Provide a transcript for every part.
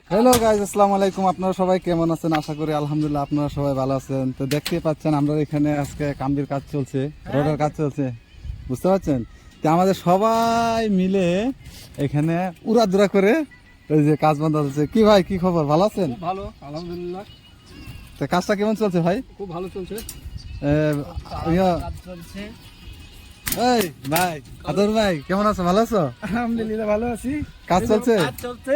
Hello guys, আসসালামু আলাইকুম। আপনারা সবাই কেমন আছেন? আশা করি আলহামদুলিল্লাহ আপনারা সবাই ভালো আছেন। তো দেখতেই পাচ্ছেন আমরা এখানে আজকে কাম্বির কাজ চলছে, রোডের কাজ চলছে, বুঝতে পারছেন? তো আমাদের সবাই মিলে এখানে উড়াদুরা করে ওই যে কাজ বন্ধ হচ্ছে। কি ভাই, কি খবর? ভালো আছেন? ভালো, আলহামদুলিল্লাহ। তো কাজটা কেমন চলছে ভাই? খুব ভালো চলছে। এই ভাই, আদর ভাই কেমন আছো? ভালো আছো? আলহামদুলিল্লাহ ভালো আছি। কাজ চলছে? কাজ চলছে।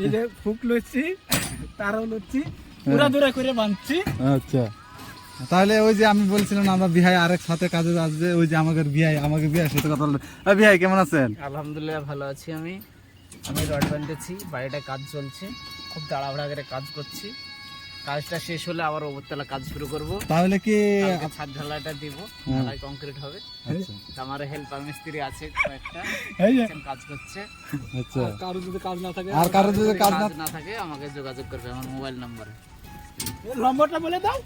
এই যে ফুক লচ্ছি, তারও লচ্ছি, উড়াদুরা করে বাঁধছি। আচ্ছা, তাহলে ওই যে আমি বলছিলাম না, আমরা বিহাই আরেক সাথে কাজে আসবে, ওই যে আমাদের বিহাই সাথে কথা বলতে। বিহাই কেমন আছেন? আলহামদুলিল্লাহ ভালো আছি। আমি রড বাঁধতেছি, বাড়িটা কাজ চলছে, খুব তাড়াহুড়া করে কাজ করছি। কাজটা শেষ হলে আবার ওপরতলা কাজ শুরু করব। তাহলে কি কালকে ছাদ ঢালাইটা দিব, ঢালাই কংক্রিট হবে। আচ্ছা তো আমার হেল্পার মিস্ত্রি আছে কয়েকটা, এই যে কাজ করছে। আচ্ছা, কারো যদি কাজ না থাকে, আর কারো যদি কাজ না থাকে আমাকে যোগাযোগ করবে আমার মোবাইল নাম্বারে। নম্বরটা বলে দাও।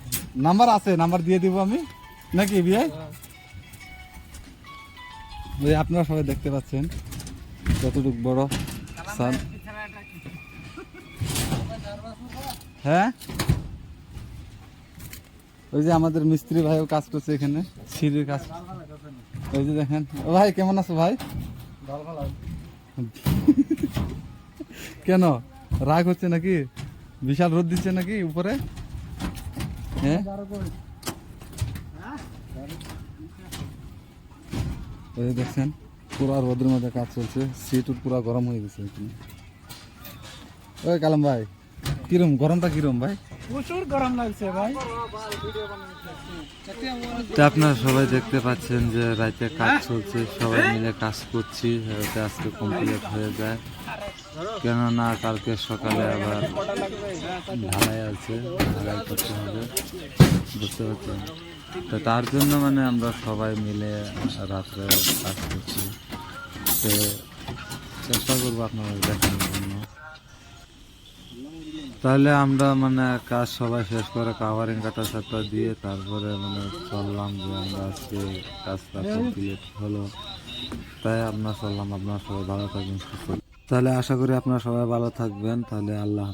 নাম্বার আছে, নাম্বার দিয়ে দিব আমি, নাকি বিহাই? ওই আপনারা সবাই দেখতে পাচ্ছেন যতটুকু বড় সান। হ্যাঁ, ওই যে আমাদের মিস্ত্রি ভাইও কাজ করছে এখানে, সিঁড়ির কাজ। ওই যে দেখেন। ও ভাই কেমন আছো ভাই? কেন রাগ হচ্ছে নাকি? বিশাল রোদ দিচ্ছে নাকি উপরে? হ্যাঁ, এই যে দেখছেন পুরো রোদের মধ্যে কাজ চলছে, সিট পুরো গরম হয়ে গেছে এখানে। ওই কালাম ভাই, কিরম গরমটা কিরম ভাই? প্রচুর গরম লাগছে ভাই। তো আপনারা সবাই দেখতে পাচ্ছেন যে রাতে কাজ চলছে, সবাই মিলে কাজ করছি, যাতে আজকে কমপ্লিট হয়ে যায়। কেননা কালকে সকালে আবার ঢালাই আছে, ঢালাই করতে হবে, বুঝতে পারছেন? তো তার জন্য মানে আমরা সবাই মিলে রাত্রে কাজ করছি। তো চেষ্টা করবো আপনারা দেখানোর জন্য। তাহলে আমরা মানে কাজ সবাই শেষ করে কাভারিং কাটা সাটা দিয়ে তারপরে মানে চললাম যে আমরা আজকে কাজটা কমপ্লিট হলো, তাই আপনার চললাম। আপনারা সবাই ভালো থাকবেন, সুস্থ। তাহলে আশা করি আপনারা সবাই ভালো থাকবেন। তাহলে আল্লাহ।